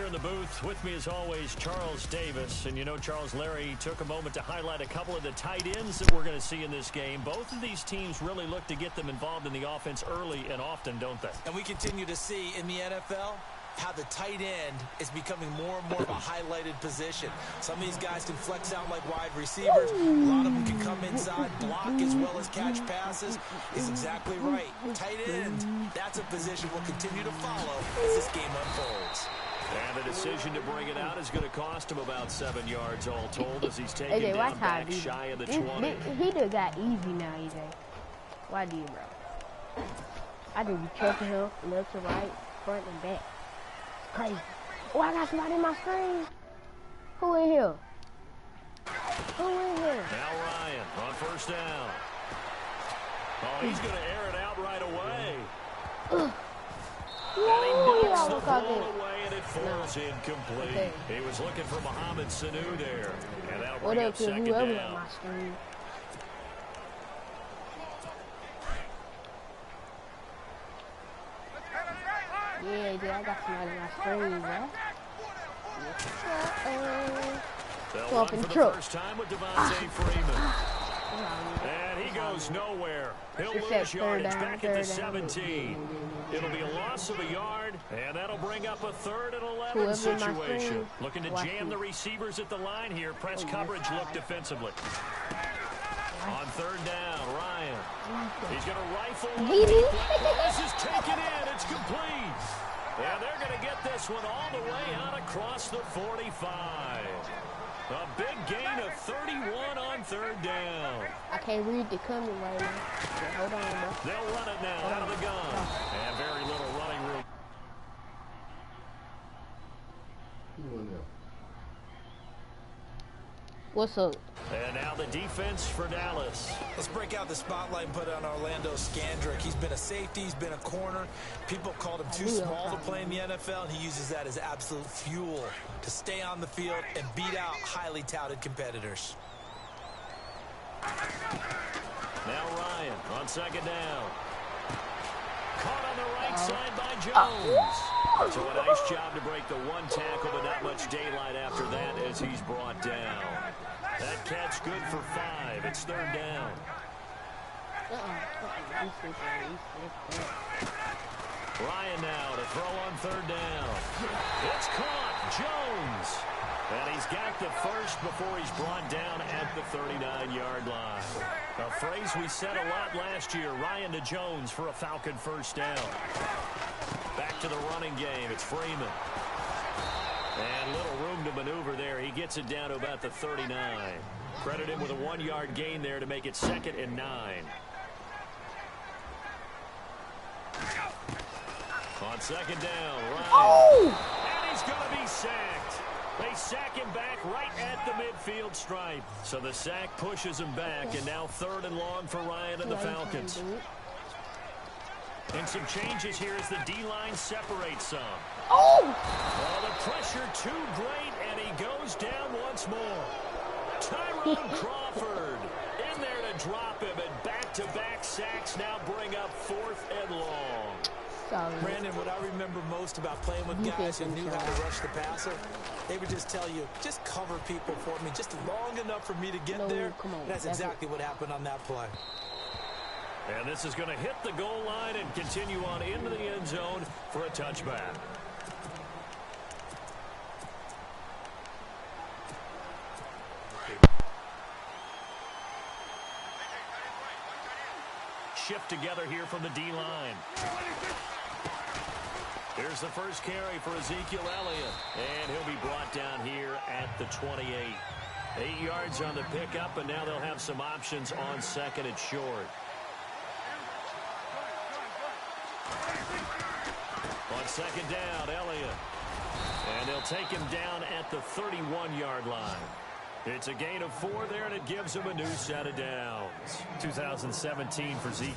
in the booth. With me, as always, Charles Davis. And you know, Charles, Larry took a moment to highlight a couple of the tight ends that we're going to see in this game. Both of these teams really look to get them involved in the offense early and often, don't they? And we continue to see in the NFL how the tight end is becoming more and more of a highlighted position. Some of these guys can flex out like wide receivers. A lot of them can come inside, block as well as catch passes. He's exactly right. Tight end, that's a position we'll continue to follow as this game unfolds. And the decision to bring it out is going to cost him about 7 yards all told as he's taken down back shy of the 20. He done got easy now, AJ. Why do you, bro? I just be checking him left to right, front and back. Crazy. Oh, I got somebody in my screen. Who in here? Who in here? Now Ryan on first down. Oh, he's going to air it out right away. And he knocks the ball away, and it falls incomplete. Okay. He was looking for Mohamed Sanu there. And that'll bring up second down. Yeah, dude, I got somebody in my screen, bro. They'll run for the first time with Devontae Freeman. And he goes nowhere. He'll lose yardage back at the 17. It'll be a loss of a yard, and that'll bring up a 3rd and 11 situation. Looking to jam the receivers at the line here. Press coverage look defensively. On 3rd down, Ryan. He's going to rifle. This is taken in. It's complete. And they're going to get this one all the way out across the 45. A big gain of 31 on 3rd down. I can't read the coming right now. Okay, hold on, bro. They'll run it now out of the gun. And very little running room. What's up? And now the defense for Dallas. Let's break out the spotlight and put it on Orlando Scandrick. He's been a safety. He's been a corner. People called him too small to play in the NFL, and he uses that as absolute fuel to stay on the field and beat out highly touted competitors. Now Ryan on 2nd down. Caught on the right side by Jones. So a nice job to break the one tackle, but not much daylight after that as he's brought down. That catch good for 5. It's 3rd down. Ryan now to throw on 3rd down. It's caught. Jones. And he's got the first before he's brought down at the 39-yard line. A phrase we said a lot last year, Ryan to Jones for a Falcon first down. Back to the running game. It's Freeman. And little room to maneuver there. He gets it down to about the 39. Credit him with a 1-yard gain there to make it 2nd and 9. On 2nd down, Ryan. Oh! And he's going to be sacked. They sack him back right at the midfield stripe. So the sack pushes him back, and now 3rd and long for Ryan and the Falcons. And some changes here as the D-line separates some. Oh! Well, the pressure too great, and he goes down once more. Tyrone Crawford in there to drop him, and back-to-back sacks now bring up 4th and long. Brandon, what I remember most about playing with guys who knew how to rush the passer, they would just tell you, just cover people for me, just long enough for me to get there. That's exactly what happened on that play. And this is going to hit the goal line and continue on into the end zone for a touchback. Shift together here from the D-line. Here's the first carry for Ezekiel Elliott. And he'll be brought down here at the 28. 8 yards on the pickup, and now they'll have some options on 2nd and short. On 2nd down, Elliott. And they'll take him down at the 31-yard line. It's a gain of 4 there, and it gives him a new set of downs. 2017 for Zeke.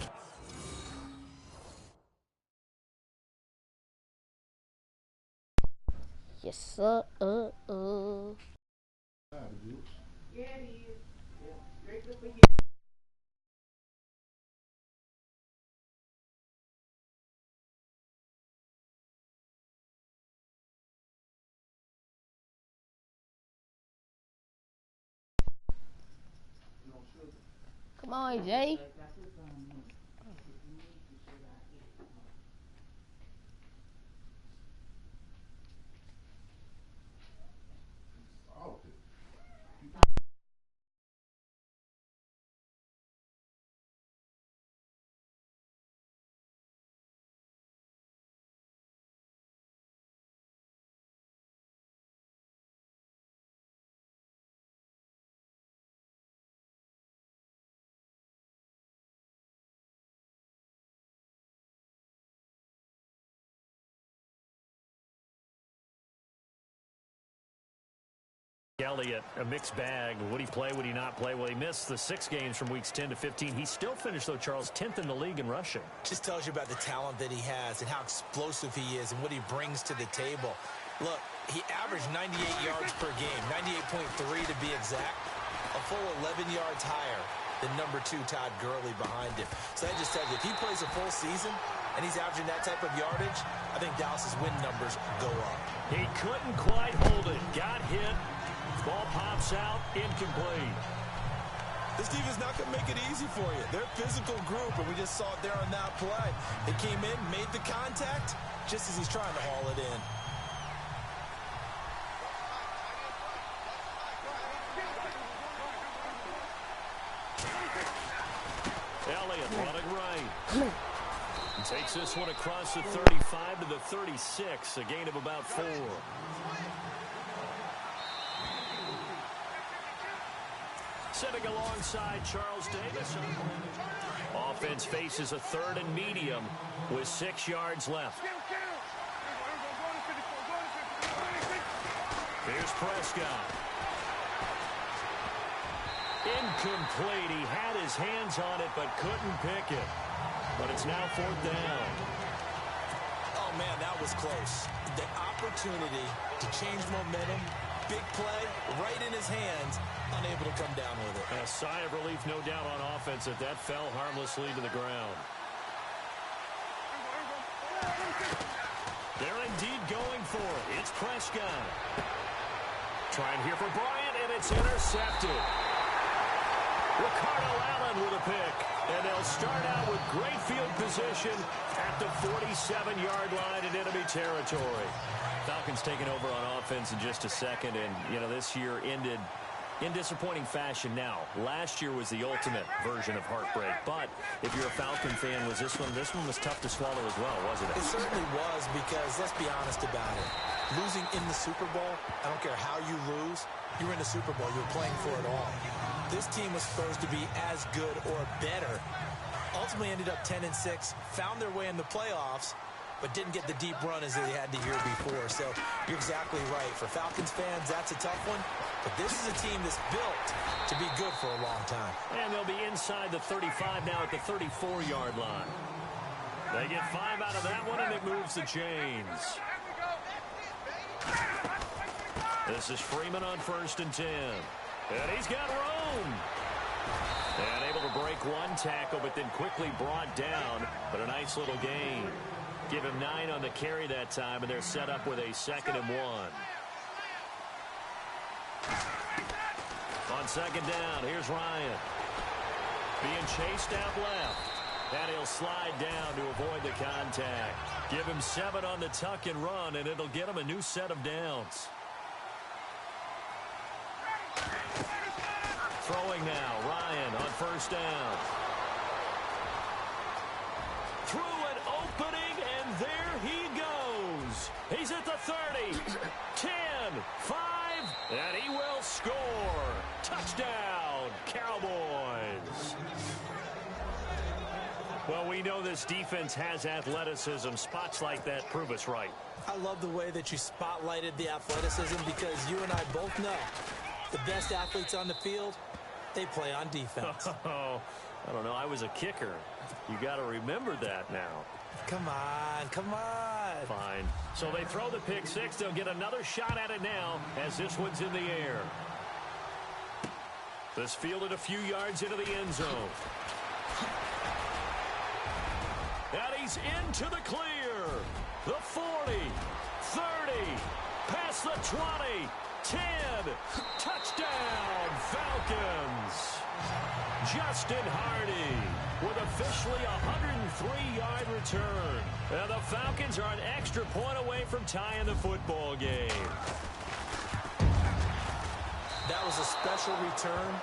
Yes, sir. Come on, Jay. Elliott, a mixed bag. Would he play? Would he not play? Well, he missed the 6 games from weeks 10 to 15. He still finished, though, Charles, 10th in the league in rushing. Just tells you about the talent that he has and how explosive he is and what he brings to the table. Look, he averaged 98 yards per game, 98.3 to be exact, a full 11 yards higher than number 2 Todd Gurley behind him. So that just tells you, if he plays a full season and he's averaging that type of yardage, I think Dallas's win numbers go up. He couldn't quite hold it. Got hit. Ball pops out, incomplete. This defense not going to make it easy for you. They're a physical group, and we just saw it there on that play. They came in, made the contact, just as he's trying to haul it in. Elliott running right. And takes this one across the 35 to the 36, a gain of about 4. Sitting alongside Charles Davis. Offense faces a 3rd and medium with 6 yards left. Here's Prescott. Incomplete. He had his hands on it but couldn't pick it. But it's now 4th down. Oh, man, that was close. The opportunity to change momentum, big play, right in his hands, unable to come down with it. A sigh of relief, no doubt, on offense that fell harmlessly to the ground. They're indeed going for it. It's Prescott. Trying here for Bryant, and it's intercepted. Ricardo Allen with a pick. And they'll start out with great field position at the 47-yard line in enemy territory. Falcons taking over on offense in just a second, and, you know, this year ended in disappointing fashion. Now, last year was the ultimate version of heartbreak, but if you're a Falcon fan, this one was tough to swallow as well, wasn't it? It certainly was, because let's be honest about it. Losing in the Super Bowl, I don't care how you lose, you're in the Super Bowl, you're playing for it all. This team was supposed to be as good or better. Ultimately ended up 10-6, found their way in the playoffs, but didn't get the deep run as they had the year before. So you're exactly right. For Falcons fans, that's a tough one. But this is a team that's built to be good for a long time. And they'll be inside the 35 now at the 34-yard line. They get 5 out of that one, and it moves the chains. This is Freeman on 1st and 10. And he's got room. And able to break one tackle, but then quickly brought down. But a nice little gain. Give him 9 on the carry that time, and they're set up with a 2nd and 1. On 2nd down, here's Ryan. Being chased out left. And he'll slide down to avoid the contact. Give him 7 on the tuck and run, and it'll get him a new set of downs. Throwing now, Ryan on 1st down. Through an opening, and there he goes. He's at the 30, 10, 5, and he will score. Touchdown, Cowboys. Well, we know this defense has athleticism. Spots like that prove us right. I love the way that you spotlighted the athleticism, because you and I both know the best athletes on the field, they play on defense. Oh, I don't know. I was a kicker. You got to remember that now. Come on, come on. Fine. So they throw the pick 6. They'll get another shot at it now as this one's in the air. This fielded a few yards into the end zone. And he's into the clear. The 40, 30, past the 20. 10. Touchdown, Falcons. Justin Hardy with officially a 103-yard return. And the Falcons are an extra point away from tying the football game. That was a special return,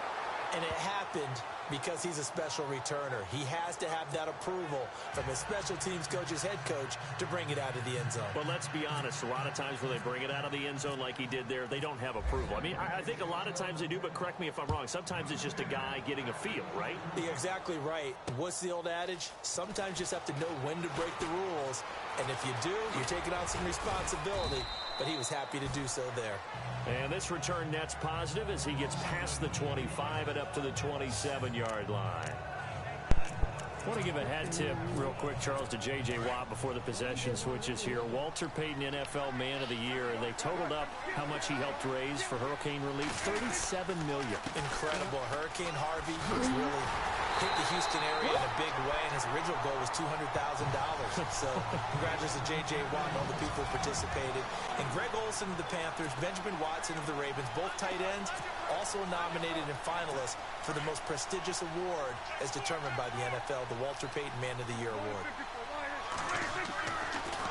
and it happened because he's a special returner. He has to have that approval from his special teams coach's head coach to bring it out of the end zone. But let's be honest, a lot of times when they bring it out of the end zone like he did there, they don't have approval. I mean, I think a lot of times they do, but correct me if I'm wrong. Sometimes it's just a guy getting a feel, right? You're exactly right. What's the old adage? Sometimes you just have to know when to break the rules. And if you do, you're taking on some responsibility. But he was happy to do so there. And this return net's positive as he gets past the 25 and up to the 27-yard line. I want to give a hat tip real quick, Charles, to J.J. Watt before the possession switches here. Walter Payton, NFL Man of the Year, and they totaled up how much he helped raise for hurricane relief, $37 million. Incredible. Hurricane Harvey has really hit the Houston area in a big way, and his original goal was $200,000. So congratulations to J.J. Watt and all the people who participated. And Greg Olsen of the Panthers, Benjamin Watson of the Ravens, both tight ends, also nominated and finalists for the most prestigious award as determined by the NFL, the Walter Payton Man of the Year Award.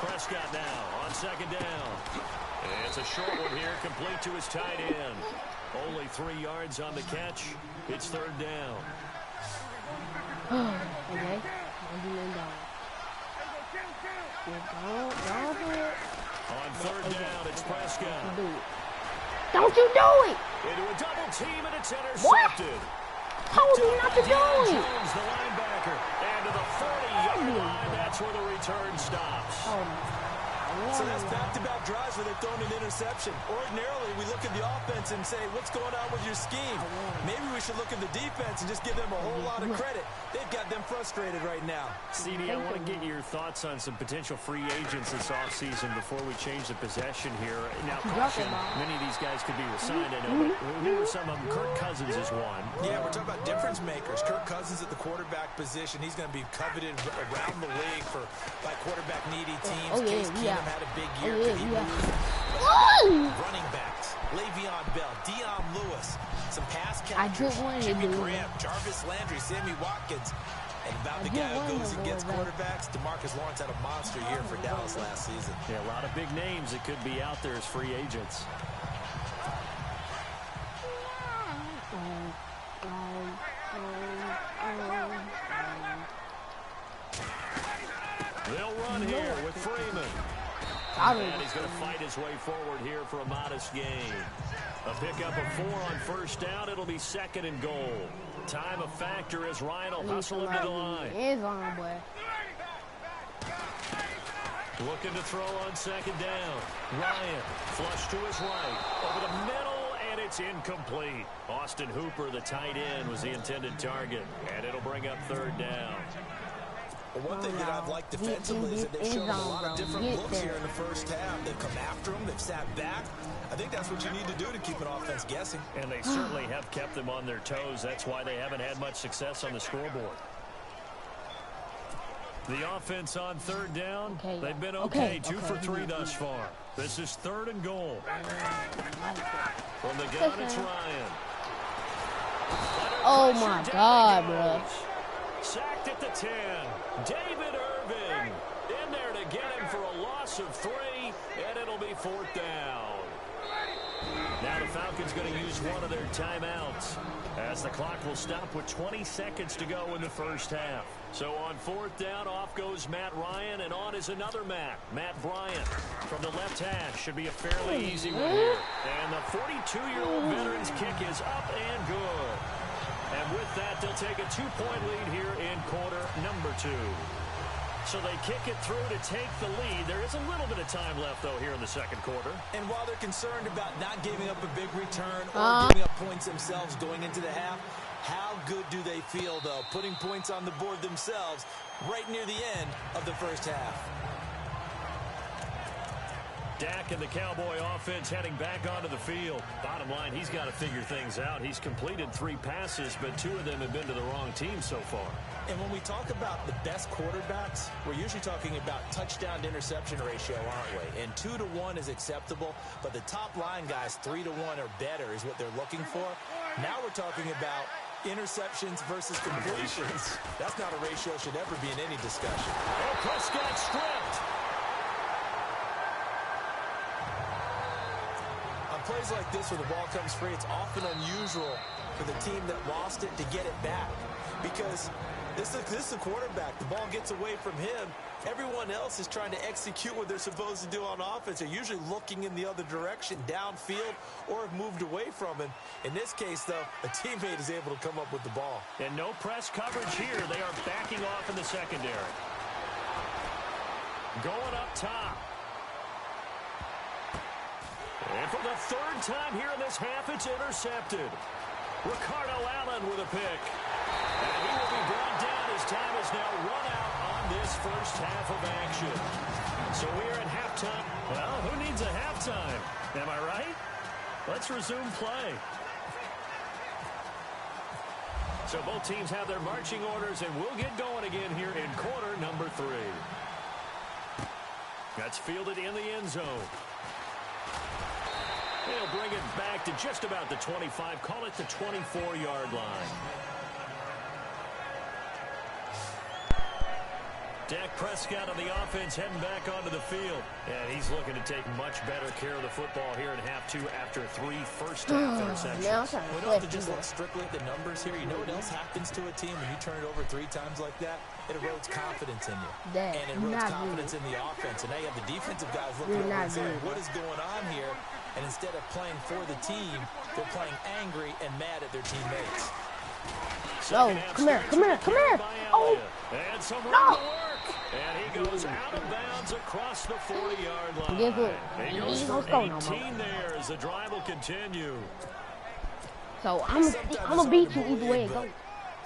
Prescott now on second down. It's a short one here, complete to his tight end. Only 3 yards on the catch. It's third down. Okay. On third down, it's Prescott. Don't you do it! Into a double team, and it's intercepted. What? Told you not to do it! Jones, the linebacker, and to the 40-yard line. That's where the return stops. So that's back-to-back drives where they've thrown an interception. Ordinarily, we look at the offense and say, what's going on with your scheme? Maybe we should look at the defense and just give them a whole lot of credit. They've got them frustrated right now. CD, I want to get your thoughts on some potential free agents this offseason before we change the possession here. Now, caution, many of these guys could be resigned, I know, but who are some of them? Kirk Cousins is one. Yeah, we're talking about difference makers. Kirk Cousins at the quarterback position. He's going to be coveted around the league by quarterback-needy teams. Case Keenum had a big year. Running backs, Le'Veon Bell, Dion Lewis, some pass catchers, Jimmy Graham, Jarvis Landry, Sammy Watkins, and about the guy who goes and gets quarterbacks, DeMarcus Lawrence had a monster year for Dallas last season. Yeah, a lot of big names that could be out there as free agents. They'll run here with Freeman. And he's going to fight his way forward here for a modest gain. A pickup of 4 on first down. It'll be second and goal. Time a factor as Ryan will hustle him to the line. Looking to throw on second down. Ryan flush to his right. Over the middle, and it's incomplete. Austin Hooper, the tight end, was the intended target. And it'll bring up third down. Well, one thing that I've liked defensively is that they've shown a lot of different looks here in the first half. They've come after them. They've sat back. I think that's what you need to do to keep an offense guessing. And they certainly have kept them on their toes. That's why they haven't had much success on the scoreboard. The offense on third down, they've been okay. 2 for 3 thus far. This is third and goal. From the gun, it's Ryan. Oh, my God, bro. Sacked at the 10. David Irving in there to get him for a loss of 3, and it'll be fourth down. Now the Falcons going to use one of their timeouts as the clock will stop with 20 seconds to go in the first half. So on fourth down, off goes Matt Ryan, and on is another Matt Bryant. From the left hash, should be a fairly easy one here. And the 42-year-old veteran's kick is up and good. And with that, they'll take a 2-point lead here in quarter number 2. So they kick it through to take the lead. There is a little bit of time left, though, here in the second quarter. And while they're concerned about not giving up a big return or giving up points themselves going into the half, how good do they feel, though, putting points on the board themselves right near the end of the first half? Dak and the Cowboy offense heading back onto the field. Bottom line, he's got to figure things out. He's completed 3 passes, but 2 of them have been to the wrong team so far. And when we talk about the best quarterbacks, we're usually talking about touchdown to interception ratio, aren't we? And 2 to 1 is acceptable, but the top line guys, 3 to 1 or better is what they're looking for. Now we're talking about interceptions versus completions. That's not a ratio should ever be in any discussion. Oh, Prescott stripped. On plays like this where the ball comes free, it's often unusual for the team that lost it to get it back. Because this is a quarterback. The ball gets away from him. Everyone else is trying to execute what they're supposed to do on offense. They're usually looking in the other direction, downfield, or have moved away from him. In this case, though, a teammate is able to come up with the ball. And no press coverage here. They are backing off in the secondary. Going up top. And for the 3rd time here in this half, it's intercepted. Ricardo Allen with a pick. And he will be brought down. His time is now run out on this first half of action. So we are at halftime. Well, who needs a halftime? Am I right? Let's resume play. So both teams have their marching orders, and we'll get going again here in quarter number 3. That's fielded in the end zone. They'll bring it back to just about the 25. Call it the 24-yard line. Dak Prescott on the offense heading back onto the field. And he's looking to take much better care of the football here in half 2 after 3 first-half interceptions. We don't have to just look strictly at the numbers here. You know what else happens to a team when you turn it over 3 times like that? It erodes confidence in you. And it erodes confidence in the offense. And now you have the defensive guys looking over and saying, what is going on here? And instead of playing for the team, they're playing angry and mad at their teammates. Oh, come here. Oh, and some room to work. And he goes out of bounds across the 40-yard line. He goes for 18 there as the drive will continue. So I'm gonna beat you either way it goes.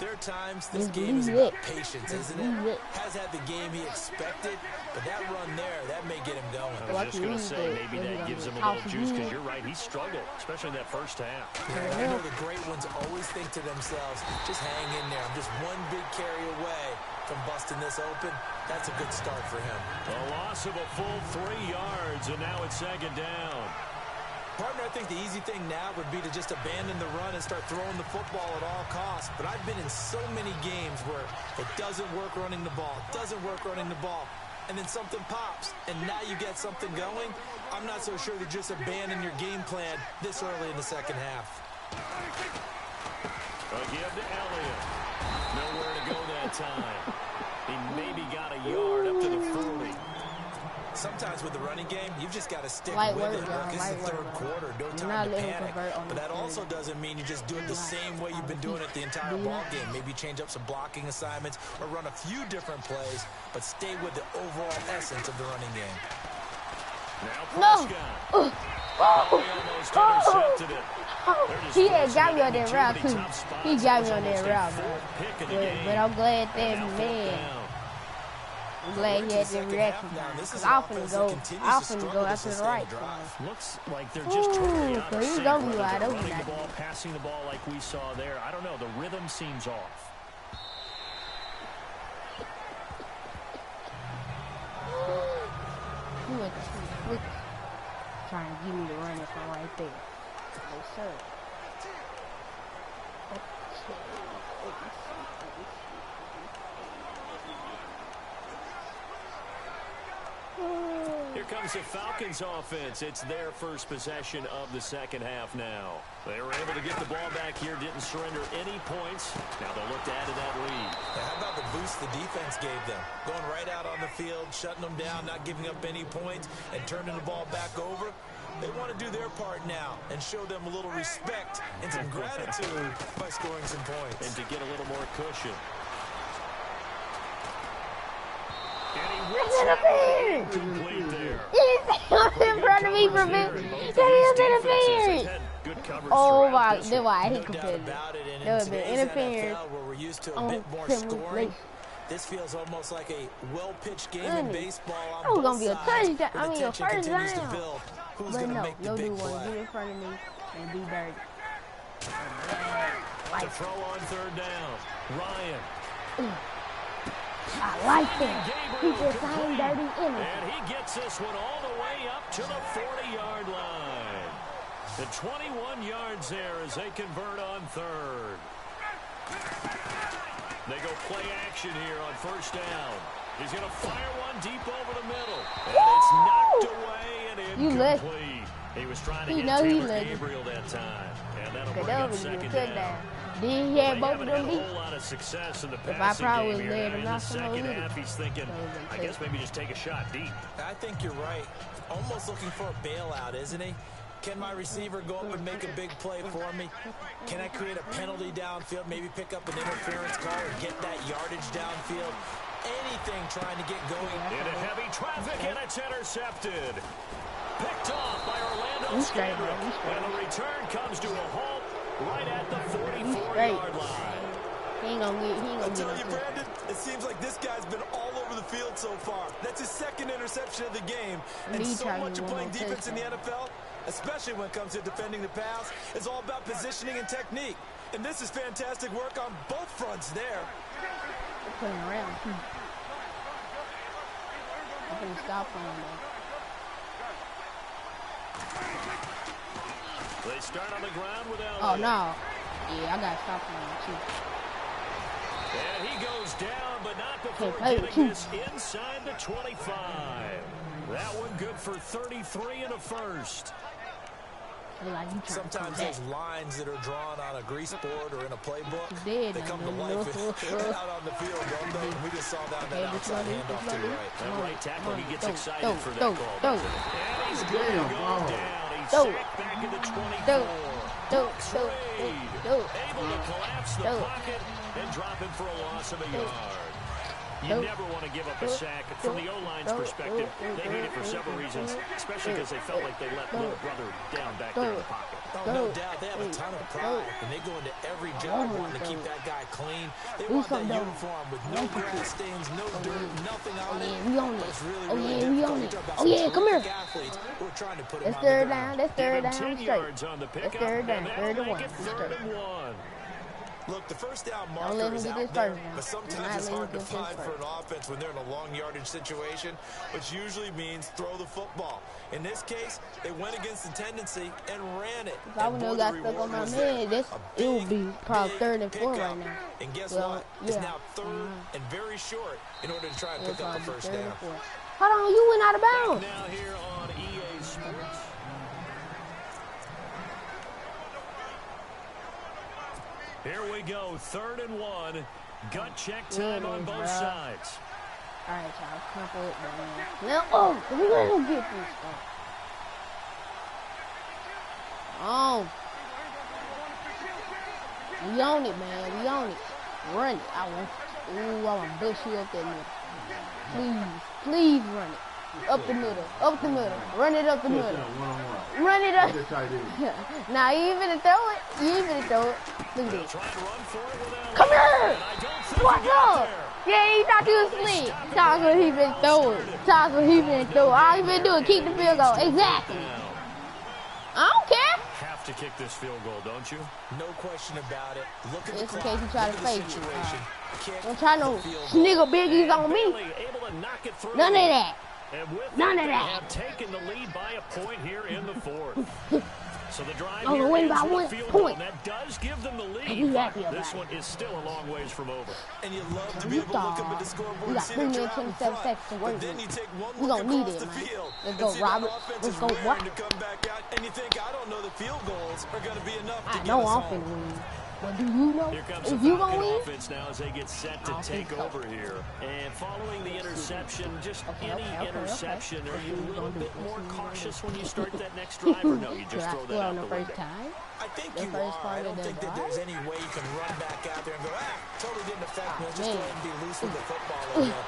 There are times this game is about patience, isn't it? Has had the game he expected, but that run there, that may get him going. I was just going to say, maybe that gives him a little juice, because you're right, he struggled, especially in that first half. Yeah, I know the great ones always think to themselves, just hang in there. I'm just one big carry away from busting this open. That's a good start for him. A loss of a full 3 yards, and now it's 2nd down. Partner, I think the easy thing now would be to just abandon the run and start throwing the football at all costs. But I've been in so many games where it doesn't work running the ball, and then something pops, and now you get something going. I'm not so sure to just abandon your game plan this early in the second half. A give to Elliott. Nowhere to go that time. He maybe got a yard up to the 40. Sometimes with the running game, you've just got to stick with it. Look, it's the 3rd quarter, no time to panic. But that also doesn't mean you just do it the same way you've been doing it the entire ball game. Maybe change up some blocking assignments or run a few different plays, but stay with the overall essence of the running game. Now Prescott. He almost intercepted it. He had got me on that route, too. He got me on that route, but I'm glad that man. I'm glad he had the reaction. Because I often go out to the right. Looks like they're just totally out of sync. Running the ball, passing the ball like we saw there. I don't know. The rhythm seems off. Trying to give me the running from right there. No, sir. Here comes the Falcons offense. It's their first possession of the second half now. They were able to get the ball back here, didn't surrender any points. Now they'll look to add to that lead. Now, how about the boost the defense gave them? Going right out on the field, shutting them down, not giving up any points, and turning the ball back over. They want to do their part now and show them a little respect and some gratitude by scoring some points. And to get a little more cushion. And he whips that incomplete there. He's in front of me for me. That is interference. Oh my, that's why he compared it. There would be interference on simulation. This feels almost like a well-pitched game in baseball on That was both gonna be a sides. touchdown. I mean, a first Continues to down. build. Who's But going to no, make the your big dude want to play? get in front of me and be dirty. To throw on third down. Ryan. I like that. He just ain't dirty innocent. And he gets this one all the way up to the 40-yard line. The 21 yards there as they convert on third. They go play action here on first down. He's going to fire one deep over the middle. And it's knocked away and incomplete. He was trying to hit Taylor Gabriel that time. And that'll bring up second down. Then he had both of them They haven't had a beat. whole lot of success in the If I passing probably game was here. there to In the knock him over second with half, it. he's thinking, I guess maybe just take a shot deep. I think you're right. Almost looking for a bailout, isn't he? Can my receiver go up and make a big play for me? Can I create a penalty downfield, maybe pick up an interference call or get that yardage downfield? Anything trying to get going. Into heavy traffic, and it's intercepted. Picked off by Orlando Scandrick. And the return comes to a halt right at the 44-yard line. He ain't gonna I tell you, Brandon, it seems like this guy's been all over the field so far. That's his second interception of the game. And so much of playing defense in the NFL, especially when it comes to defending the pass, is all about positioning and technique. And this is fantastic work on both fronts there. They're playing around, too. I'm gonna stop on that. They start on the ground with Elliott. Oh, no. Yeah, I got to stop on that, too. And he goes down, but not before getting this inside the 25. That one good for 33 and a first. Sometimes those lines that are drawn on a grease board or in a playbook, they come to life out on the field, don't they? We just saw that on that outside handoff to the right. That right tackle, he gets excited for that call. And he's going to go down. He's sacked back in the 24. Able to collapse the pocket and drop him for a loss of a yard. You never want to give up a sack. From the O-line's perspective, they hate it for several reasons, especially because they felt like they let little brother down back there in the pocket. Oh, no doubt. They have a ton of pride, and they go into every job wanting to keep that guy clean. They want that uniform with no grass stains, no dirt, nothing on it. We own it. It's really difficult. Oh, yeah, come here. Athletes who are trying to put him That's on the third ground. down. That's third down. 10 yards on the pickup. That's third down. Third and one. Third and one. Look, the first down marker is out there, but sometimes it's hard to find for an offense when they're in a long yardage situation, which usually means throw the football. In this case, they went against the tendency and ran it. If I would have got stuck on my man, it would be probably third and four right now. And guess what? It's now third and very short in order to try and pick up the first down. Hold on, you went out of bounds. Now here on EA Sports. Here we go, third and one. Gut check time on both sides. All right, y'all, crumple it down. Now, we're going to get this stuff. Oh. We own it, man. We own it. Run it. I want to bust you up that middle. Please run it. Up the middle. Up the middle. Run it up the middle. Run it up. Nah, you even throw it. You even throw it. Look at this. Come here. What's up? Yeah, he thought he was slick. Taco, he been throw it. Taco, he been throw it. All he been doing is keep the field goal. Exactly. I don't care. Have to kick this field goal, don't you? No question about it. Look at just the in case you try to fake it. situation. Don't try no sniggle biggies on me. None of that. And with None that, of that. They have taken the lead by a point here in the fourth. So the drive Oh, here win ends by with a 1 field point. goal. That does give them the lead. Be happy about This it. one is still a long ways from over. And you love to be able to look up at the scoreboard. We got see 3 that you're minutes, out in 27 front, seconds to work but then with. you take one We look gonna need across it, the man. field Let's and go, see that Robert. offense Let's is go, raring what? to come back out, and you think, I don't know, the field goals are going to be enough to I get know us I'm home. finna win. But do you know Here comes if the you gonna Falcon win? offense now as they get set to take over here. And following the interception, just any interception, are you a little bit more cautious when you start that next drive, or no, you just throw that out the window? I think you are. I don't think that there's any way you can run back out there and go, totally didn't affect me. Let's just go ahead and be loose with the football again.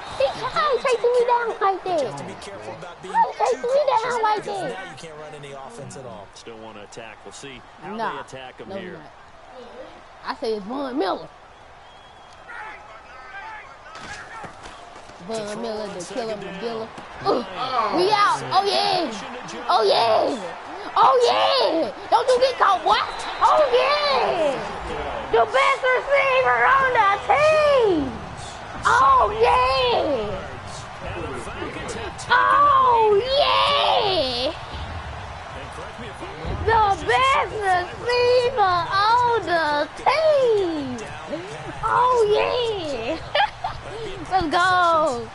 How you chasing me down like You have that? to be careful about being How you too chasing me cautious down like because that? now you can't run any offense at all. Still want to attack. We'll see how Nah, they attack them no, here. I say it's Von Miller. Von Miller, the killer, Medilla. We out. Oh, yeah. Oh, yeah. Oh, yeah. Don't you get caught, boy. Oh, yeah. The best receiver on the team. Oh, yeah. Oh, yeah. The best receiver on the team. Oh, yeah. Let's go.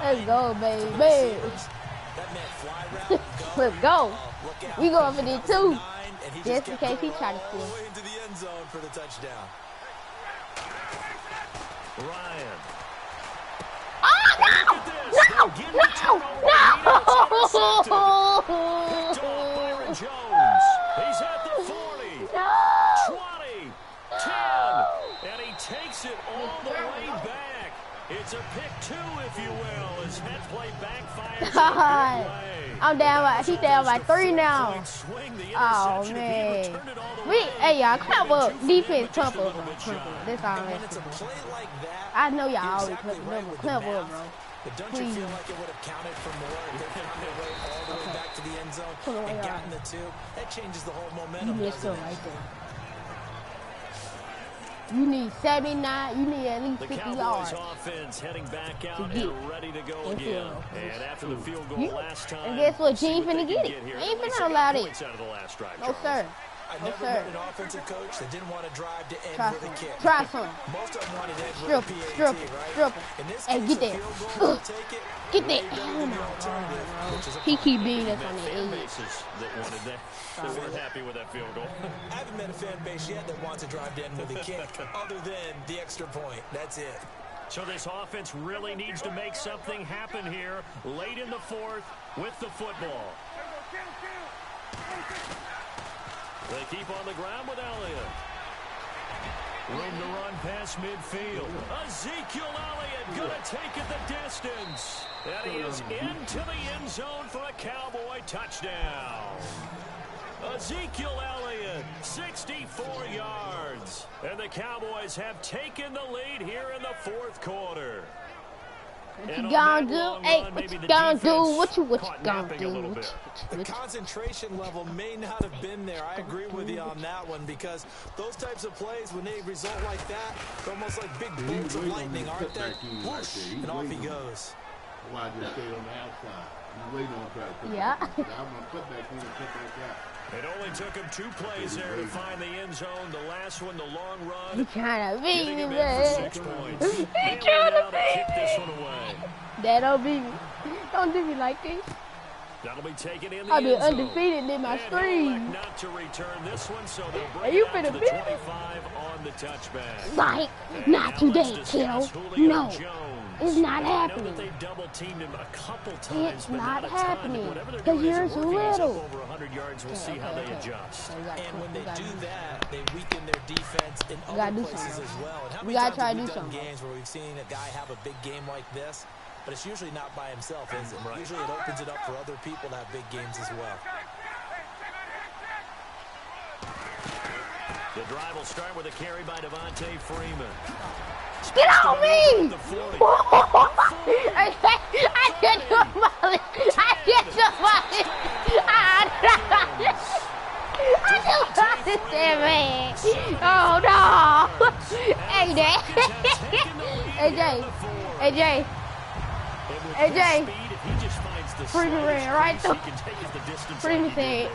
Let's go, baby. Let's go. We going for this too. Just in case he try to steal. Into the end zone for the touchdown. Ryan. Oh, no. Jones. He's at the 40. No. 20. 10. And he takes it all the way back. It's a pick 2, if you will, as head play backfires. I'm down by, he's down by 3 now. Oh, man. Hey, y'all, clap up. Defense, clap up. That's all I'm asking. I know y'all always clap up, bro. But don't you feel like it would have counted for more if they found their way all the way back to the end zone and gotten the 2? That changes the whole momentum. You missed it right there. You need 79. You need at least 50 yards. The Cowboys offense heading back out and ready to go again. And after the field goal last time, and guess what? You ain't finna get it. You ain't finna allow it. No, sir. I never met an offensive coach that didn't want to drive to end with a kick. Try some. Most of them wanted to end with Strip, a PAT, strip, right? strip. Hey, get that. Get that. Oh, my God. He keep beating us on the edge. They weren't happy with that field goal. I haven't met a fan base yet that wants to drive to end with a kick, other than the extra point. That's it. So this offense really needs to make something happen here late in the 4th with the football. They keep on the ground with Elliott. Room to run past midfield. Ezekiel Elliott going to take it the distance. And he is into the end zone for a Cowboy touchdown. Ezekiel Elliott, 64 yards. And the Cowboys have taken the lead here in the 4th quarter. What you gonna do? Hey, what you gonna do? What you gonna do? The concentration level may not have been there. I agree with you on that one, because those types of plays, when they result like that, they're almost like big bolts of lightning, aren't they? Whoosh, and off he goes. Why just stay on the outside? You waiting on try to put yeah. I'm gonna put that in and put that out. It only took him 2 plays there to find the end zone. The last one, the long run. He trying to beat me, man. 6 points. He trying to kick this one away. That don't beat me. Don't do me like this. That'll be taken in the I've been end zone. undefeated in my stream. Not to return this one, so they'll bring Are you it out to the finna 25 on the touchback. Like, not today, kiddo. No, it's not happening. They double teamed him a couple times, it's not happening because you're too little. Over 100 yards, we'll see how they adjust. And when they do that, they weaken their defense in other places as well. And how many times have we done games where we've seen a guy have a big game like this? But it's usually not by himself, is it? Right. Usually it opens it up for other people to have big games as well. The drive will start with a carry by Devontae Freeman. Get on me! I get somebody! I get somebody! I just got this man! Oh no! Hey, Dad! AJ! Freeman ran right through. Freeman said,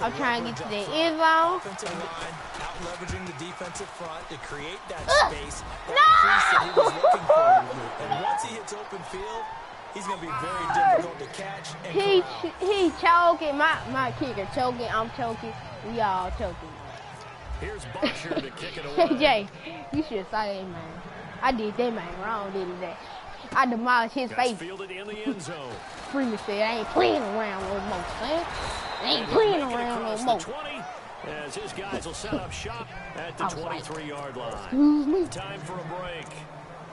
I'm trying to get to the end zone. Offensive line out leveraging the defensive front to create that space, No! that he was looking for. And once he hits open field, he's going to be very difficult to catch and He choking. My kicker choking. I'm choking. We all choking. Here's Butcher to kick it away. Jay, you should have saw that man. I did that man wrong, didn't I? I demolished his face. Fielded in the end zone. Freeman said, I ain't playing around no more, son. I ain't playing around no more. 20, as his guys will set up shop at the 23-yard line. Excuse me. Time for a break.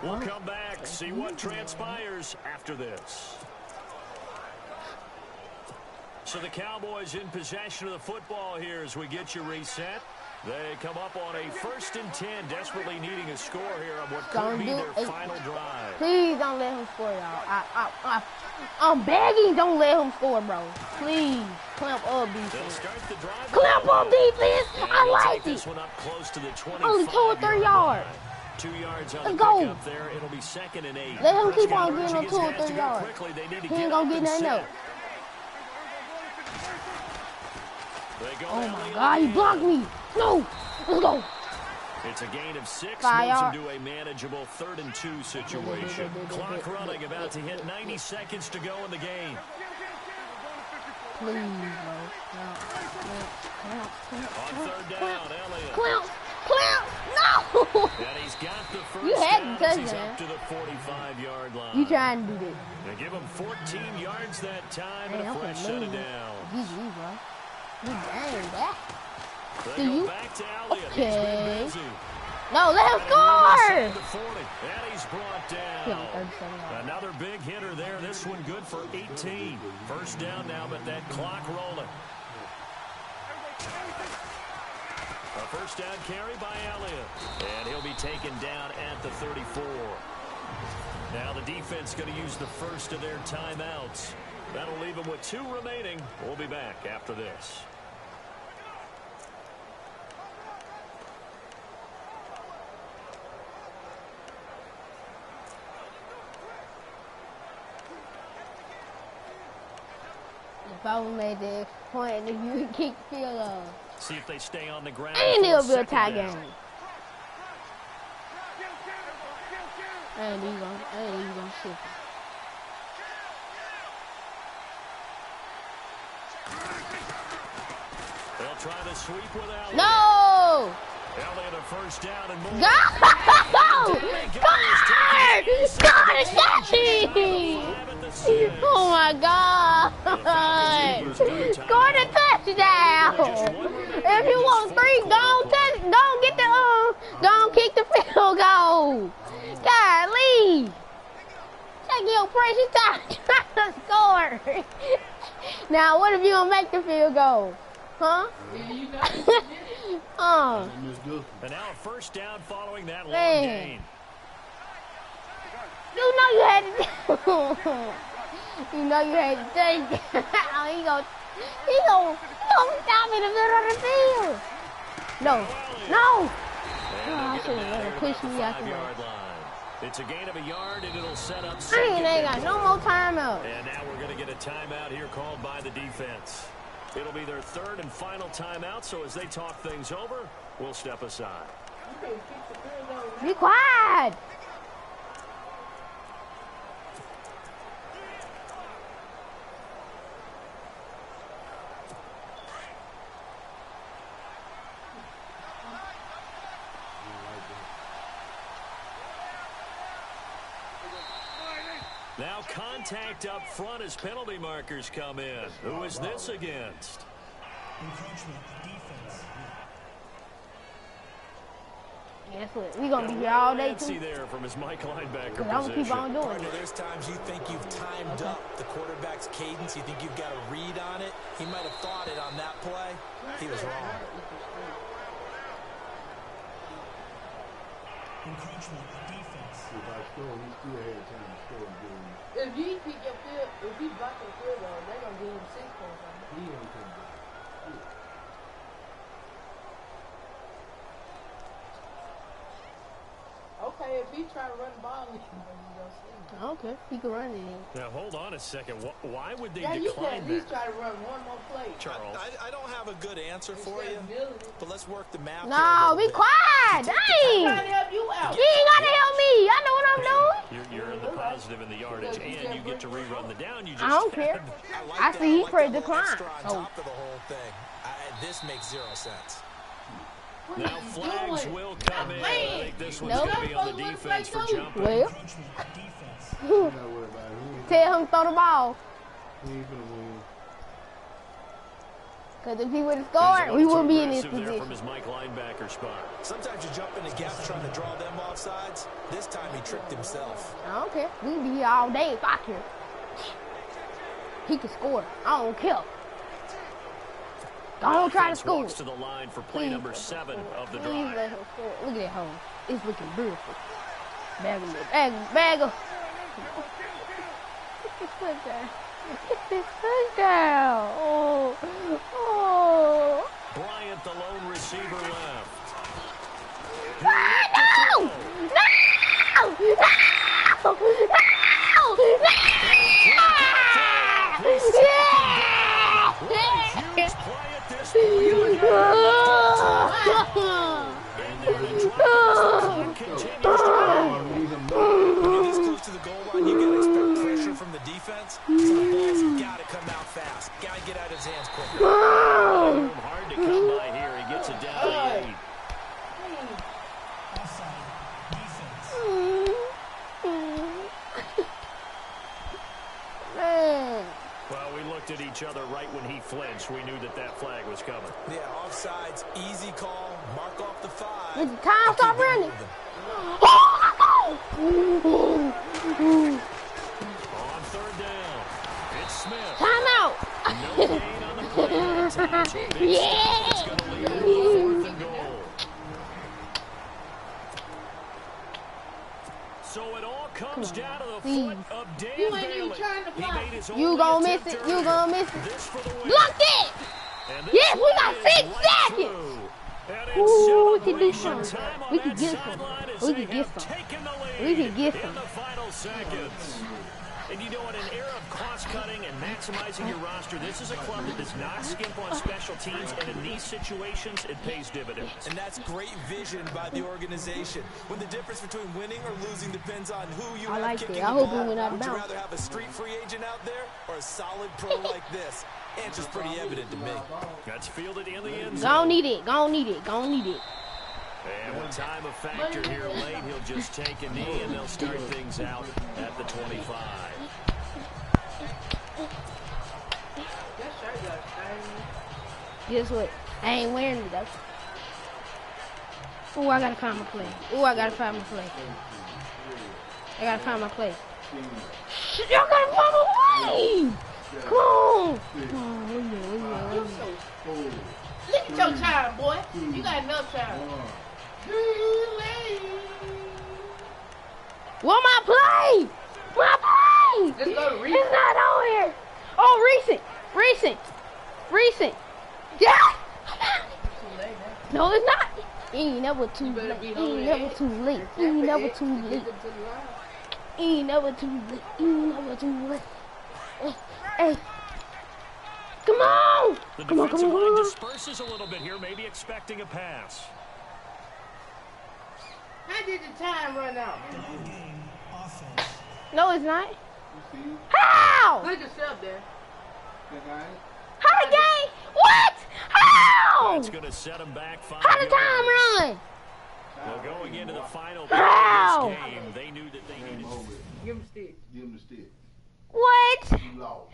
We'll come back, see what transpires after this. So the Cowboys in possession of the football here as we get you reset. They come up on a 1st and 10, desperately needing a score here on what could be their final drive. Please don't let him score, y'all. I'm begging, don't let him score, bro. Please, clamp up defense. Clamp up defense. I like it. Only 2 or 3 yards. 2 yards on Let's the go. pickup there. It'll be 2nd and 8. Let him keep on getting on 2 or 3 yards. He ain't gonna get nothing else. Oh my God, he blocked me. No, let's go. It's a gain of 6, 5 moves yards. into a manageable 3rd and 2 situation. Clock running, about to hit 90 seconds to go in the game. Please, bro. On 3rd down, Elliott. Clamp, no. And he's got the first You had down to touch as he's that. up to the 45-yard line. You trying to do this? They give him 14 yards that time Hey, and a I'm fresh finna set of lose. down. GG, bro. You dang that. They Do go you? back to Elliott. Okay. He's been busy. No, let him And score. the 40. And he's brought down. 37 yards. Another big hitter there. This one good for 18. First down now, but that clock rolling. A first down carry by Elliott. And he'll be taken down at the 34. Now the defense going to use the first of their timeouts. That'll leave them with 2 remaining. We'll be back after this. If I would made the extra point, then you would kick the field goal. See if they stay on the ground. Ain't for it'll be a second tie down. game. Ain't even gonna shift it. They'll try to sweep with Elliott. No! Elliott a first down and more. Go! Score! Oh my God! Score the touchdown! If you want 3, don't get the don't kick the field goal. Golly! Take your precious time trying to score. Now what if you don't make the field goal? Huh? And now a first down following that long Man. gain. You know you had to you know you had to take it. he gonna stop in the middle of the field. No. Oh, I should have let him push me out the way. It's a gain of a yard, and it'll set up I second ain't got and no 4. more timeout. And now we're going to get a timeout here called by the defense. It'll be their 3rd and final timeout, so as they talk things over, we'll step aside. Be quiet. Now contact up front as penalty markers come in. Who is this against? Encroachment, defense. Guess what? We gonna be here all day Nancy too. there from his Mike linebacker Cause I'm gonna keep position. on doing Partner, it. there's times you think you've timed up the quarterback's cadence. You think you've got a read on it. He might have thought it on that play. He was wrong. Encroachment, defense. If I score, he still had time to score and get him. If he kick your field, if he block your field goal, they're gonna give him 6 points. He ain't coming back. Okay, if he try to run the ball, you go see. I don't care. He can run it in. Now hold on a second. Why would they Yeah, you can decline at least that? try to run one more play. Charles. I don't have a good answer for you, Instead of milling it. but let's work the math. No, here a be little bit. quiet. I'm trying to Dang. help you out. You ain't gotta help me. I know what I'm doing. You're in the positive in the yardage, and you get to rerun the down. You just I don't care. like I that. see he like prayed that little decline. extra on Oh. top of the whole thing. This makes 0 sense. Now flags will come in. I think this one's Nope. going to be on the defense for jumping. Well, Encroachment, defense. You not worry about it. tell him to throw the ball. He ain't gonna win. Cause if he would have He's a scored, little we too wouldn't be in this aggressive there from position. his Mike linebacker spot. Sometimes you jump into gaps trying to draw them off sides. This time he tricked himself. I don't care. We can be here all day if I care. He can score. I don't care. Don't try to score. To the line for play number 7 of the Please drive. let him score. Look at that home. It's looking beautiful. Bag him, bag him. Touchdown. Touchdown. Oh. Bryant, the lone receiver left. No! No! No! When you're this close to the goal line, you gotta expect pressure from the defense. So the ball's gotta come out fast. Gotta get out of his hands quickly. Hard to come by here. He gets it down to 8. Offside. Defense. Man. Well, we looked at each other right when he flinched. We knew that that flag was coming. Yeah, offsides, easy call. Mark off the 5. It's time stop running. On third down, it's Smith. Time out. No gain on the play that time. So big Yeah. step. It's going to lead to 4th and goal. So it all comes down to the foot of Dan You ain't even Bailey. trying to He block. made his You only gonna miss attempt it. You earlier. gonna miss it. This for the win. Blocked it. And this Yes, we one got is 6 right seconds. through. And it's Ooh, we can do celebration something. time on We can that get some. sideline as We they can get have some. taken the We can lead get in some. the final seconds. And you know, in an era of cost-cutting and maximizing your roster, this is a club that does not skimp on special teams, and in these situations, it pays dividends. And that's great vision by the organization. When the difference between winning or losing depends on who you I have like kicking it. the I hope ball, it went out of would you bounds. rather have a street free agent out there or a solid pro like this? Answer's pretty evident to me. That's fielded in the end Gonna zone. need it. Gonna need it. Gonna need it. And with time a factor here late, he'll just take a knee, and they'll start things out at the 25. That shirt got shiny. Guess what? I ain't wearing it though. Ooh, I gotta find my play. Ooh, I gotta find my play. I gotta find my play. Y'all gotta find my play! Come on! Come on, where you at? Look at your time, boy. You got enough time. Where my play? My play! Let's go to recent. It's not on here. Oh, recent. Yeah! No, it's not. It ain't never too late. better be It holding ain't never it. too late. It ain't never too late. Ain't never too late. Ain't never too late. Hey. Come on! The Come on, defensive come on, line come on. disperses a little bit here, maybe expecting a pass. How did the time run out? Ball game. Offense. No, it's not. How? Look yourself there. How the game? What? How? That's going to set him back 5 How the yards. time run? Well, going into the final How? part of this game, they knew that they needed. Give him a stick. Give him the stick. What? You lost.